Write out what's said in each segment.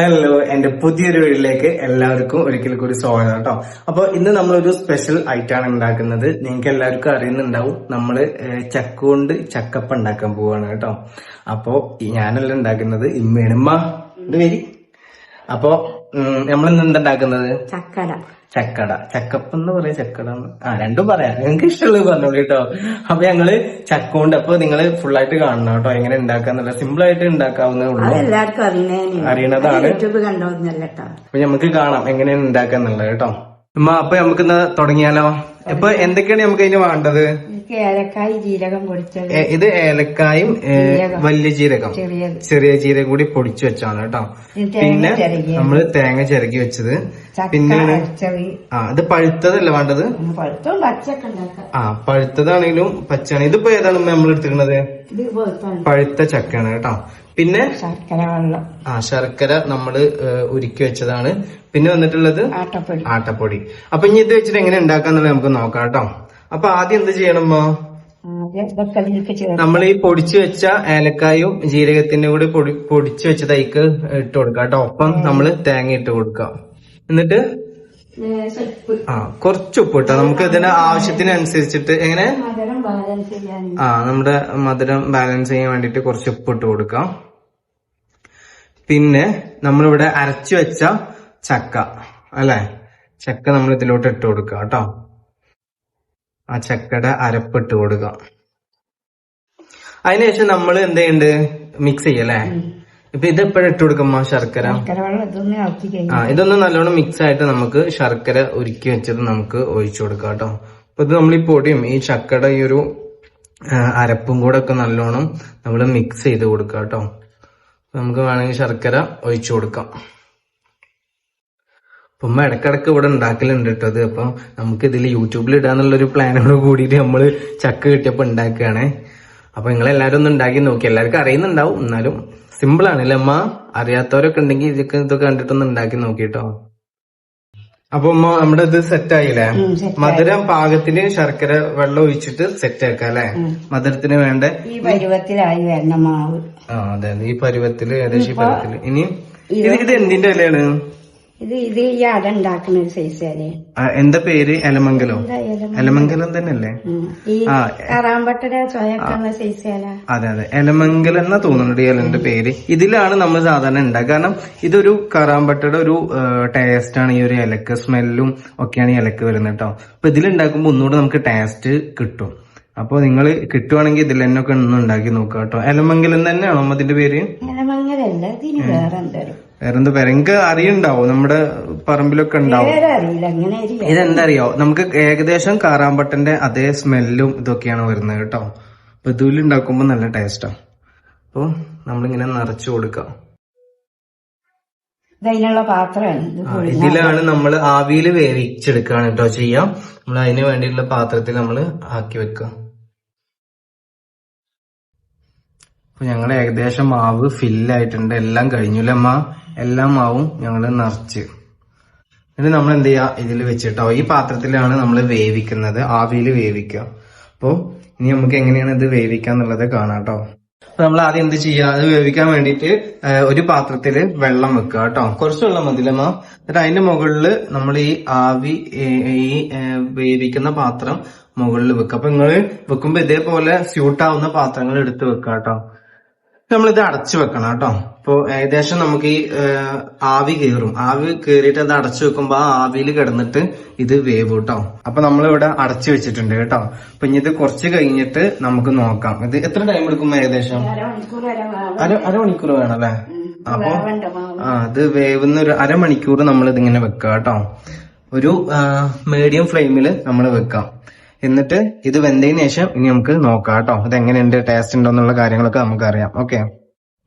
Hello, എന്റെ പുതിയൊരു വീട്ടിലേക്ക് എല്ലാവർക്കും ഒരിക്കൽ കൂടി സ്വാഗതം കേട്ടോ. അപ്പൊ ഇന്ന് നമ്മളൊരു സ്പെഷ്യൽ ഐറ്റാണ് ഉണ്ടാക്കുന്നത്. നിങ്ങൾക്ക് എല്ലാവർക്കും അറിയുന്നുണ്ടാവും, നമ്മള് ചക്ക കൊണ്ട് ചക്കപ്പ ഉണ്ടാക്കാൻ പോവാണ് കേട്ടോ. അപ്പൊ ഞാനല്ല ഉണ്ടാക്കുന്നത്, ഇമ്മയാണ്. ഇമ്മ ഇത് വരി. അപ്പൊ നമ്മളിന്ന് എന്താ ഉണ്ടാക്കുന്നത്? ചക്കട. ചക്കപ്പ എന്ന് പറയാം, ചക്കട രണ്ടും പറയാം, നിങ്ങൾക്ക് ഇഷ്ടമുള്ളത് പറഞ്ഞോളൂ കേട്ടോ. അപ്പൊ ഞങ്ങള് ചക്ക കൊണ്ട്, അപ്പൊ നിങ്ങള് ഫുള്ളായിട്ട് കാണണം കേട്ടോ, എങ്ങനെ ഉണ്ടാക്കാന്നുള്ള. സിമ്പിൾ ആയിട്ട് ഉണ്ടാക്കാവുന്നേ ഉള്ളൂ, അറിയണതാണ്. അപ്പൊ നമുക്ക് കാണാം എങ്ങനെയാണ് ഉണ്ടാക്കാന്നുള്ളത് കേട്ടോ. അപ്പൊ നമുക്ക് തുടങ്ങിയാലോ? ഇപ്പൊ എന്തൊക്കെയാണ് നമുക്ക് അതിന് വേണ്ടത്? ഏലക്കായ്, ജീരകം പൊടിച്ചത്. ഇത് ഏലക്കായും വലിയ ജീരകം, ചെറിയ ജീരകം കൂടി പൊടിച്ചു വെച്ചാണ് കേട്ടോ. പിന്നെ നമ്മള് തേങ്ങ ചിരകി വെച്ചത്. പിന്നെ ഇത് പഴുത്തതല്ല വേണ്ടത്, പഴുത്തതാണെങ്കിലും പച്ചാണ്. ഇതിപ്പോ ഏതാണ് നമ്മൾ എടുത്തിരുന്നത്? പഴുത്ത ചക്കയാണ് കേട്ടോ. പിന്നെ ശർക്കര നമ്മള് ഉരുക്കി വെച്ചതാണ്. പിന്നെ വന്നിട്ടുള്ളത് ആട്ടപ്പൊടി. അപ്പൊ ഇനി ഇത് വെച്ചിട്ട് എങ്ങനെ ഉണ്ടാക്കാന്നുള്ളത് നമുക്ക് നോക്കാം കേട്ടോ. അപ്പൊ ആദ്യം എന്ത് ചെയ്യണമോ? നമ്മൾ ഈ പൊടിച്ചു വെച്ച ഏലക്കായും ജീരകത്തിന്റെ കൂടി പൊടിച്ചു വെച്ചതൈക്ക് ഇട്ട് കൊടുക്കാം കേട്ടോ. ഒപ്പം നമ്മള് തേങ്ങ ഇട്ട് കൊടുക്കാം. എന്നിട്ട് കുറച്ച് ഉപ്പ് ഇട്ടോ, നമുക്ക് ഇതിന്റെ ആവശ്യത്തിനനുസരിച്ചിട്ട്. എങ്ങനെ നമ്മുടെ മധുരം ബാലൻസ് ചെയ്യാൻ വേണ്ടിട്ട് കുറച്ച് ഉപ്പ് ഇട്ട് കൊടുക്കാം. പിന്നെ നമ്മളിവിടെ അരച്ചു വെച്ച ചക്ക അല്ലെ, ചക്ക നമ്മൾ ഇതിലോട്ട് ഇട്ട് കൊടുക്കുക കേട്ടോ. ആ ചക്കയുടെ അരപ്പിട്ട് കൊടുക്കാം. അതിനുശേഷം നമ്മൾ എന്ത് ചെയ്യുന്നുണ്ട്, മിക്സ് ചെയ്യല്ലേ. ഇപ്പൊ ഇത് എപ്പോഴും ഇട്ട് കൊടുക്കുമ്പോ ശർക്കര, ഇതൊന്ന് നല്ലോണം മിക്സ് ആയിട്ട് നമുക്ക് ശർക്കര ഉരുക്കി വെച്ചത് നമുക്ക് ഒഴിച്ചു കൊടുക്കാം കേട്ടോ. അപ്പൊ ഇത് നമ്മൾ ഈ പൊടിയും ഈ ചക്കയുടെ ഈ ഒരു അരപ്പും കൂടെ ഒക്കെ നല്ലോണം നമ്മൾ മിക്സ് ചെയ്ത് കൊടുക്കാം കേട്ടോ. നമുക്ക് വേണമെങ്കിൽ ശർക്കര ഒഴിച്ചു കൊടുക്കാം. അപ്പം ഇടക്കിടക്ക് ഇവിടെ ഉണ്ടാക്കലുണ്ട് കേട്ടോ അത്. അപ്പൊ നമുക്ക് ഇതിൽ യൂട്യൂബിൽ ഇടാന്നുള്ളൊരു പ്ലാനോട് കൂടിയിട്ട് നമ്മള് ചക്ക കിട്ടിയപ്പോ ഉണ്ടാക്കുകയാണേ. അപ്പൊ നിങ്ങളെല്ലാരും ഒന്ന് ഉണ്ടാക്കി നോക്കി. എല്ലാവർക്കും അറിയുന്നുണ്ടാവും, എന്നാലും സിമ്പിൾ ആണല്ലേ അമ്മ. അറിയാത്തവരൊക്കെ ഉണ്ടെങ്കിൽ ഇതൊക്കെ കണ്ടിട്ടൊന്ന് ഉണ്ടാക്കി നോക്കിട്ടോ. അപ്പൊ അമ്മ നമ്മുടെ ഇത് സെറ്റ് ആയില്ലേ? മധുരം പാകത്തിന് ശർക്കര വെള്ളം ഒഴിച്ചിട്ട് സെറ്റ് ആക്കാം അല്ലെ. മധുരത്തിന് വേണ്ട ഈ പരുവത്തിലായി വരണ മാവ്. അതെ, ഈ പരുവത്തില്, ഏകദേശം ഈ പരുവത്തില്. ഇനി ഇത് എന്തിന്റെ ഇലയാണ്? ഇത് ഈ അട ഉണ്ടാക്കുന്ന ഒരു സൈസ് ഇലയാണ്. എന്താ പേര്? എലമംഗലോ? എലമംഗലം തന്നെയല്ലേ? ഈ കറാമ്പട്ടര ചോയക്കുന്ന സൈസ് ഇല. അതെ, എലമംഗലം എന്നാ തോന്നുന്നുണ്ട് ഈ ഇലന്റെ പേര്. ഇതിലാണ് നമ്മൾ സാധാരണ ഉണ്ടാക്കുക. കാരണം ഇതൊരു കറാമ്പട്ടയുടെ ഒരു ടേസ്റ്റ് ആണ് ഈ ഒരു ഇലക്ക്, സ്മെല്ലും ഒക്കെയാണ് ഈ ഇലക്ക് വരുന്നത് കേട്ടോ. അപ്പൊ ഇതിലുണ്ടാക്കുമ്പോ ഒന്നുകൂടെ നമുക്ക് ടേസ്റ്റ് കിട്ടും. അപ്പൊ നിങ്ങൾ കിട്ടുവാണെങ്കിൽ ഇതിൽ തന്നെ ഒക്കെ ഒന്ന് ഉണ്ടാക്കി നോക്കുക കേട്ടോ. എലമംഗലം തന്നെയാണോ അതിന്റെ പേര്? എലമംഗലല്ല, ഇതിന് വേറെന്താ പേര്? എനിക്ക് അറിയുണ്ടാവും, നമ്മുടെ പറമ്പിലൊക്കെ ഉണ്ടാവും. ഇതെന്താ അറിയോ, നമുക്ക് ഏകദേശം കാറാമ്പട്ടന്റെ അതേ സ്മെല്ലും ഇതൊക്കെയാണ് വരുന്നത് കേട്ടോ. അപ്പൊ ഇതിലുണ്ടാക്കുമ്പോ നല്ല ടേസ്റ്റാ. അപ്പൊ നമ്മളിങ്ങനെ നിറച്ചു കൊടുക്കാം. ഇതിനുള്ള പാത്രമാണ്. ഇതിലാണ് നമ്മൾ ആവിയിൽ വേവിച്ചെടുക്കുകയാണ് കേട്ടോ ചെയ്യാം. നമ്മൾ അതിന് വേണ്ടിയിട്ടുള്ള പാത്രത്തിൽ നമ്മൾ ആക്കി വെക്കാം. അപ്പൊ ഞങ്ങൾ ഏകദേശം മാവ് ഫില്ലായിട്ടുണ്ട്, എല്ലാം കഴിഞ്ഞു അല്ലേ അമ്മ? എല്ലാ മാവും ഞങ്ങൾ നിറച്ച്. എന്നിട്ട് നമ്മൾ എന്ത് ചെയ്യാ, ഇതിൽ വെച്ചിട്ടോ ഈ പാത്രത്തിലാണ് നമ്മൾ വേവിക്കുന്നത്, ആവിയിൽ വേവിക്കുക. അപ്പൊ ഇനി നമുക്ക് എങ്ങനെയാണ് ഇത് വേവിക്കാന്നുള്ളത് കാണാം കേട്ടോ. അപ്പൊ നമ്മൾ ആദ്യം എന്ത് ചെയ്യാ, അത് വേവിക്കാൻ വേണ്ടിയിട്ട് ഒരു പാത്രത്തില് വെള്ളം വെക്കുക കേട്ടോ. കുറച്ച് വെള്ളം മതില്ലമ്മ. എന്നിട്ട് അതിന്റെ മുകളില് നമ്മൾ ഈ ആവി, ഈ വേവിക്കുന്ന പാത്രം മുകളിൽ വെക്കുക. അപ്പൊ നിങ്ങൾ വെക്കുമ്പോ ഇതേപോലെ സ്യൂട്ടാവുന്ന പാത്രങ്ങൾ എടുത്ത് വെക്കുക കേട്ടോ. നമ്മളിത് അടച്ചു വെക്കണം കേട്ടോ. അപ്പൊ ഏകദേശം നമുക്ക് ഈ ആവി കയറും. ആവി കയറിയിട്ട് അത് അടച്ചു വെക്കുമ്പോ ആ ആവിയിൽ കിടന്നിട്ട് ഇത് വേവും കേട്ടോ. അപ്പൊ നമ്മളിവിടെ അടച്ചു വെച്ചിട്ടുണ്ട് കേട്ടോ. അപ്പൊ ഇനി ഇത് കുറച്ച് കഴിഞ്ഞിട്ട് നമുക്ക് നോക്കാം. ഇത് എത്ര ടൈം എടുക്കും? ഏകദേശം അരമണിക്കൂർ വേണം അല്ലെ? അപ്പൊ ഇത് വേവുന്ന ഒരു അരമണിക്കൂർ നമ്മൾ ഇതിങ്ങനെ വെക്കാം കേട്ടോ. ഒരു മീഡിയം ഫ്ലെയിമില് നമ്മൾ വെക്കാം. എന്നിട്ട് ഇത് വെന്തതിന് ശേഷം ഇനി നമുക്ക് നോക്കാം കേട്ടോ, ഇത് എങ്ങനെയുണ്ട്, ടേസ്റ്റ് ഉണ്ടോ എന്നുള്ള കാര്യങ്ങളൊക്കെ നമുക്ക് അറിയാം. ഓക്കെ,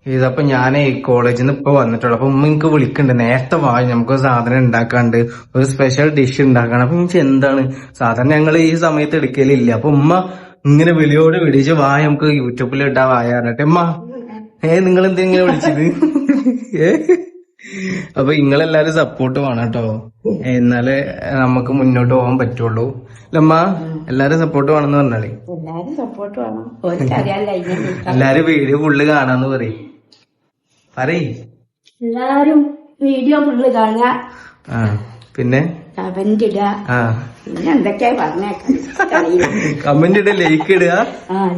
ഇതപ്പൊ ഞാൻ ഈ കോളേജിൽ നിന്ന് ഇപ്പൊ വന്നിട്ടുള്ളൂ. അപ്പൊ ഉമ്മ എനിക്ക് വിളിക്കുന്നുണ്ട്, നേരത്തെ വായി നമുക്ക് സാധനം ഉണ്ടാക്കാണ്ട്, ഒരു സ്പെഷ്യൽ ഡിഷ് ഉണ്ടാക്കണം. അപ്പൊ എനിക്ക് എന്താണ് സാധാരണ ഞങ്ങൾ ഈ സമയത്ത് എടുക്കലില്ല. അപ്പൊ ഉമ്മ ഇങ്ങനെ വിളിയോട് വിളിച്ച് വായ നമുക്ക് യൂട്യൂബിൽ ഇടാ വായ പറഞ്ഞിട്ട്. ഉമ്മ നിങ്ങൾ എന്തെങ്കിലും വിളിച്ചത്? അപ്പൊ നിങ്ങളെല്ലാരും സപ്പോർട്ട് വേണം കേട്ടോ, എന്നാലേ നമുക്ക് മുന്നോട്ട് പോകാൻ പറ്റുള്ളൂ. അല്ലമ്മ, എല്ലാരും സപ്പോർട്ട് വേണമെന്ന് പറഞ്ഞാലേ. എല്ലാരും വീഡിയോ ഫുള്ള് കാണാന്ന് പറയും. എല്ലാരും വീഡിയോ ഫുള്ള് കാണുക, ആ പിന്നെ കമന്റ് ഇടുക, ആ പിന്നെ എന്തൊക്കെയാ പറഞ്ഞേക്കാം. കമന്റ് ഇടുക, ലൈക്ക് ഇടുക,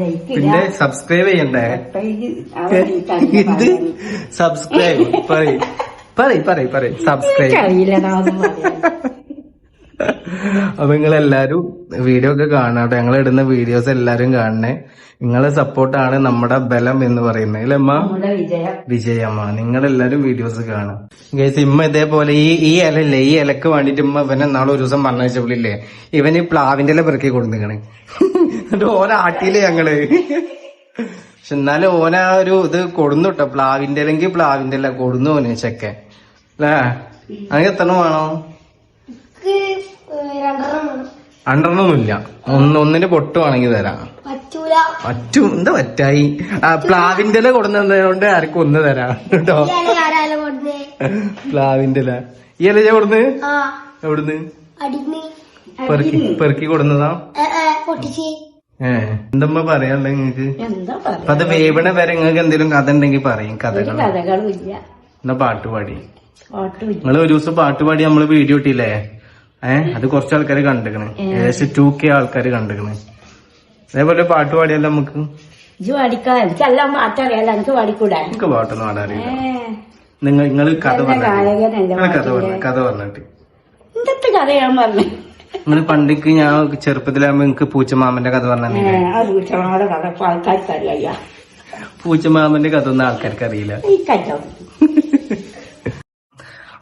ലൈക്ക് പിന്നെ സബ്സ്ക്രൈബ് ചെയ്യണ്ടേ? ഇത് സബ്സ്ക്രൈബ് പറയ് സബ്സ്ക്രൈബ്. അറിയില്ലടാ ഒന്നും പറയാൻ. അപ്പൊ നിങ്ങളെല്ലാരും വീഡിയോ ഒക്കെ കാണാട്ടോ. ഞങ്ങൾ ഇടുന്ന വീഡിയോസ് എല്ലാരും കാണണേ. നിങ്ങളെ സപ്പോർട്ടാണ് നമ്മുടെ ബലം എന്ന് പറയുന്നത് അല്ലേ അമ്മ? നമ്മുടെ വിജയമ്മ, നിങ്ങളെല്ലാരും വീഡിയോസ് കാണാം. ഗൈസ്, ഇമ്മ ഇതേപോലെ ഈ ഇലല്ലേ, ഈ ഇലക്ക് വേണ്ടിട്ട് ഇമ്മ ഇവനെ നാളെ ഒരു ദിവസം പറഞ്ഞു വെച്ചപ്പോഴില്ലേ, ഇവന് പ്ലാവിന്റെ ഇല പെറുക്കി കൊടുത്തിക്കണ്. എന്നിട്ട് ഓനാട്ടിയില്ലേ ഞങ്ങള്. പക്ഷെ എന്നാലും ഓന ഒരു ഇത് കൊടുന്നു കേട്ടോ, പ്ലാവിന്റെ അല്ലെങ്കിൽ പ്ലാവിന്റെ ഇല കൊടുന്നു ഓന് ചെക്കൻ അല്ലേ? അങ്ങനെ എത്ര വേണോ? രണ്ടെണ്ണമൊന്നുമില്ല, ഒന്നിന് പൊട്ട് വേണമെങ്കിൽ തരാം. പറ്റും, എന്താ പറ്റായി? പ്ലാവിന്റെ ഇല കൊടുന്നതുകൊണ്ട് ആർക്കും ഒന്ന് തരാം കേട്ടോ. പ്ലാവിന്റെ ഇല ഈ ഇല കൊടുന്ന് എവിടുന്ന് പെറുക്കി കൊടുന്നതാ? എന്തമ്മ പറയാനുള്ള നിങ്ങക്ക്? അപ്പൊ അത് വേവണ വരെ നിങ്ങൾക്ക് എന്തെങ്കിലും കഥ ഉണ്ടെങ്കിൽ പറയും. കഥകൾ എന്നാ പാട്ട് പാടി. നിങ്ങള് ഒരു ദിവസം പാട്ട് പാടി നമ്മള് വീഡിയോ ഇട്ടില്ലേ? അത് കുറച്ച് ആൾക്കാര് കണ്ടിക്കണ്, ഏകദേശം 2K ആൾക്കാര് കണ്ടിക്കണ്. അതേപോലെ പാട്ട് പാടിയല്ലോ നമുക്ക്. എനിക്ക് പാട്ടൊന്നും പാടാറില്ല. നിങ്ങൾ കഥ പറഞ്ഞിട്ട് നിങ്ങൾ പണ്ടിക്ക് ഞാൻ ചെറുപ്പത്തിലാകുമ്പോ നിങ്ങക്ക് പൂച്ചമാമന്റെ കഥ പറഞ്ഞില്ലേ? പൂച്ചമാമന്റെ കഥ ഒന്നും ആൾക്കാർക്ക് അറിയില്ല.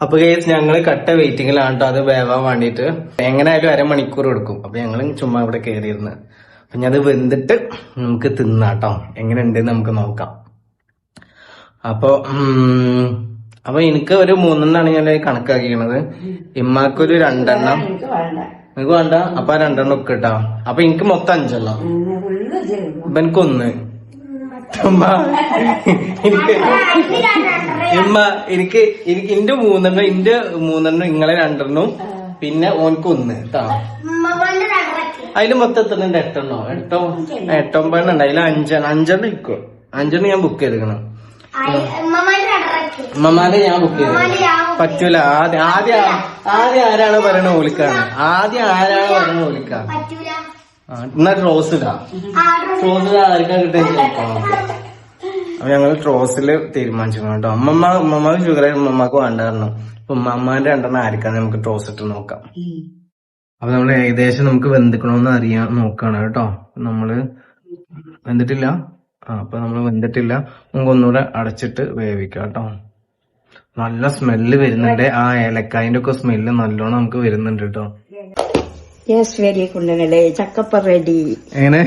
അപ്പൊ കേസ് ഞങ്ങള് കട്ട വെയിറ്റിംഗിലാണ് കേട്ടോ, അത് വേവാൻ വേണ്ടിട്ട്. എങ്ങനെയായാലും അരമണിക്കൂർ എടുക്കും. അപ്പൊ ഞങ്ങള് ചുമ്മാ ഇവിടെ കയറിയിരുന്ന്. അപ്പൊ ഞാൻ അത് വെന്തിട്ട് നമുക്ക് തിന്നാട്ടോ, എങ്ങനെയുണ്ടെന്ന് നമുക്ക് നോക്കാം. അപ്പൊ എനിക്ക് ഒരു 3 ഞാൻ കണക്കാക്കിക്കണത്. ഇമ്മാക്കൊരു 2 നിങ്ങക്ക് വേണ്ട? അപ്പൊ 2 ഒക്കെ കേട്ടോ. അപ്പൊ എനിക്ക് മൊത്തം 5 അപ്പൊ എനിക്കൊന്ന്. എനിക്ക് എന്റെ 3 ഇങ്ങളെ 2 പിന്നെ ഓനക്ക് 1 കേട്ടോ. അതില് മൊത്തം എത്തുന്നുണ്ട് 8 ഉണ്ട്. അതിൽ 5 ഇരിക്കും. 5 ഞാൻ ബുക്ക് ചെയ്തിരിക്കണം. ഉമ്മമാരെ ഞാൻ ബുക്ക് ചെയ്തു. പറ്റൂല. ആദ്യം ആരാണ് പറയണ ഓലിക്കാണ്. ഓലിക്കാ. എന്നാ ട്രോസ് ഇടാം. ആർക്കാ കിട്ടുക? അപ്പൊ ഞങ്ങള് ട്രോസില് തീരുമാനിച്ചു കേട്ടോ. ഉമ്മമാക്ക് ഷുഗർ ഉമ്മമാക്ക് വേണ്ടായിരുന്നു. അപ്പൊ ഉമ്മാന്റെ 2 ആയിരിക്കാം നമുക്ക് ട്രോസ് ഇട്ട് നോക്കാം. അപ്പൊ നമ്മള് ഏകദേശം നമുക്ക് വെന്തിക്കണോന്ന് അറിയാൻ നോക്കാണ് കേട്ടോ. നമ്മള് വെന്തിട്ടില്ല. അപ്പൊ നമ്മള് വെന്തിട്ടില്ല. നമുക്ക് ഒന്നുകൂടെ അടച്ചിട്ട് വേവിക്കാം കേട്ടോ. നല്ല സ്മെല്ല് വരുന്നുണ്ട്. ആ ഏലക്കായന്റെ ഒക്കെ സ്മെല്ല് നല്ലോണം നമുക്ക് വരുന്നുണ്ട് കേട്ടോ. ചക്കപ്പ റെഡി. എങ്ങനെ?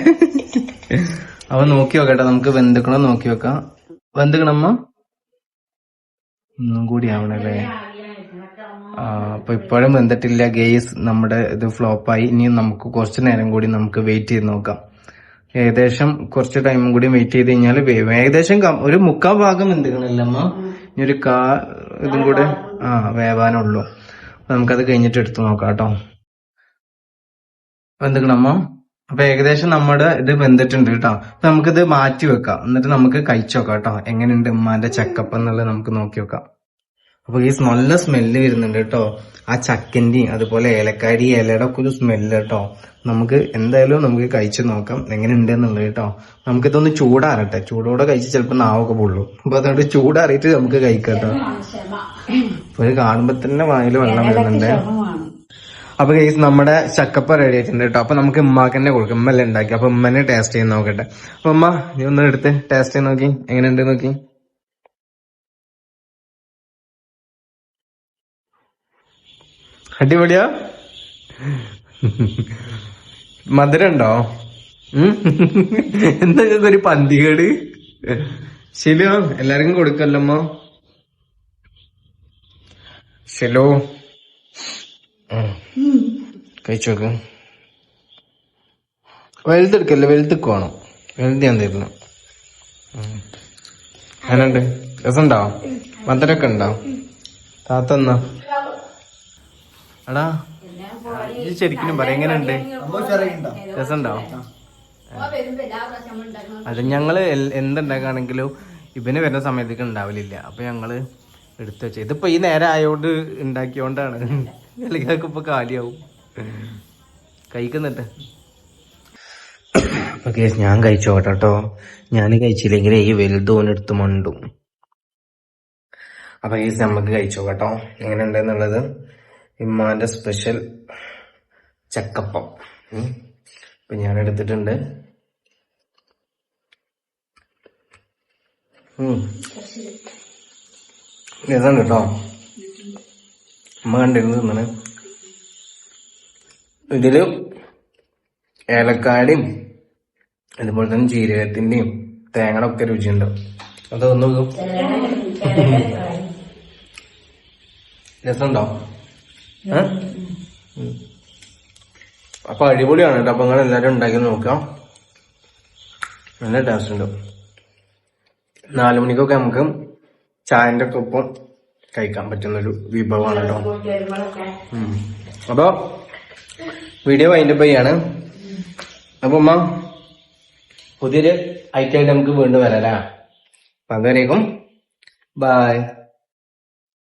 അപ്പൊ നോക്കി നോക്കട്ടെ, നമുക്ക് വെന്തിക്കണോ നോക്കി നോക്കാം. വെന്തിക്കണമ്മ ഒന്നും കൂടി ആവണല്ലേ? അപ്പൊ ഇപ്പോഴും വെന്തിട്ടില്ല ഗെയ്സ്. നമ്മുടെ ഇത് ഫ്ലോപ്പായി. ഇനി നമുക്ക് കുറച്ചു നേരം കൂടി നമുക്ക് വെയിറ്റ് ചെയ്ത് നോക്കാം. ഏകദേശം കുറച്ച് ടൈമും കൂടി വെയിറ്റ് ചെയ്ത് കഴിഞ്ഞാൽ ഏകദേശം ഒരു 3/4 ഭാഗം വെന്തിക്കണല്ലേ അമ്മ? ഇനി ഒരു ഇതും കൂടെ വേവാനുള്ളൂ. നമുക്കത് കഴിഞ്ഞിട്ട് എടുത്തു നോക്കാം കേട്ടോ. വെന്തിക്കണമ്മ? അപ്പൊ ഏകദേശം നമ്മുടെ ഇത് വെന്തിട്ടുണ്ട് കേട്ടോ. അപ്പൊ നമുക്കിത് മാറ്റി വെക്കാം. എന്നിട്ട് നമുക്ക് കഴിച്ചു നോക്കാം കേട്ടോ, എങ്ങനെയുണ്ട് ഉമ്മാന്റെ ചക്കപ്പ് എന്നുള്ളത് നമുക്ക് നോക്കി വെക്കാം. അപ്പൊ ഈ നല്ല സ്മെല്ല് വരുന്നുണ്ട് കേട്ടോ. ആ ചക്കന്റെയും അതുപോലെ ഏലക്കാരി ഇലയുടെ ഒക്കെ ഒരു സ്മെല്ല് കേട്ടോ. നമുക്ക് എന്തായാലും നമുക്ക് കഴിച്ചു നോക്കാം എങ്ങനെയുണ്ട് എന്നുള്ളത് കേട്ടോ. നമുക്കിതൊന്ന് ചൂടാറട്ടെ. ചൂടോടെ കഴിച്ച് ചിലപ്പോൾ നാവൊക്കെ പൊള്ളു. അപ്പൊ അതുകൊണ്ട് ചൂടാറിയിട്ട് നമുക്ക് കഴിക്കാം കേട്ടോ. അപ്പൊ ഇത് കാണുമ്പോ തന്നെ വായിൽ വെള്ളം വരുന്നുണ്ട്. അപ്പൊ ഗൈസ് നമ്മുടെ ചക്കപ്പ റെഡി ആയിട്ടുണ്ട് കേട്ടോ. അപ്പൊ നമുക്ക് ഉമ്മാക്ക് തന്നെ കൊടുക്കാം. ഉമ്മല്ലേ ഉണ്ടാക്കി. അപ്പൊ ഉമ്മനെ ടേസ്റ്റ് ചെയ്ത് നോക്കട്ടെ. അപ്പൊ ഉമ്മ നീ ഒന്ന് എടുത്ത് ടേസ്റ്റ് ചെയ്ത് നോക്കി, എങ്ങനെയുണ്ട് നോക്കി. അടിപൊളിയാ? മധുരം ഉണ്ടോ? എന്താ ഒരു പന്തികേട്? ശരിയോ? എല്ലാവർക്കും കൊടുക്കല്ലമ്മ. ശലോ കഴിച്ചു നോക്ക്. വലുതെടുക്കല്ലേ, വലുതൊക്കെ വേണം. വലുത് ഞാൻ തരുന്നു. അങ്ങനുണ്ട്? രസമുണ്ടോ? മധുരമൊക്കെ ഉണ്ടോ? താത്തന്നാ എടാ ഇത് ശരിക്കും പറ, എങ്ങനെയുണ്ട്? രസമുണ്ടോ? അത് ഞങ്ങള് എന്തുണ്ടാക്കുകയാണെങ്കിലും ഇവന് വരുന്ന സമയത്തേക്ക് ഉണ്ടാവലില്ല. അപ്പൊ ഞങ്ങള് എടുത്തു വെച്ച ഇതിപ്പോ ഈ നേരം ആയോണ്ട് ഉണ്ടാക്കിയോണ്ടാണ്, അല്ലെങ്കിൽ ഇപ്പൊ കാലിയാവും. കഴിക്കുന്നിട്ട് ഓക്കെ, ഞാൻ കഴിച്ചോട്ടെ കേട്ടോ. ഞാൻ കഴിച്ചില്ലെങ്കിൽ ഈ വലുതോനെടുത്ത് മണ്ടും. അപ്പൊ ഈ നമുക്ക് കഴിച്ചോ കേട്ടോ എങ്ങനെ ഉണ്ടെന്നുള്ളത്. ഇമ്മാന്റെ സ്പെഷ്യൽ ചക്കപ്പം ഇപ്പൊ ഞാൻ എടുത്തിട്ടുണ്ട്. രസമുണ്ട് കേട്ടോ. അമ്മ കണ്ടിരുന്നു തിന്നണ്. ഇതില് ഏലക്കാടിയും അതുപോലെ തന്നെ ജീരകത്തിന്റെയും തേങ്ങയുടെ ഒക്കെ രുചിയുണ്ട്. അതൊന്നും രസമുണ്ടോ? അപ്പൊ അടിപൊളിയാണ് കേട്ടോ. അപ്പൊ നിങ്ങൾ എല്ലാരും ഉണ്ടാക്കി നോക്കാം, നല്ല ടേസ്റ്റ് ഉണ്ട്. 4 മണിക്കൊക്കെ നമുക്ക് ചായന്റെ ഒക്കെ ഒപ്പം കഴിക്കാൻ പറ്റുന്നൊരു വിഭവമാണ് കേട്ടോ. അപ്പൊ വീഡിയോ വൈൻഡപ്പ് ചെയ്യാണ്. അപ്പൊ അമ്മ പുതിയൊരു ഐറ്റമായിട്ട് നമുക്ക് വീണ്ടും വരാം. അപ്പൊ അതുവരേക്കും ബൈ.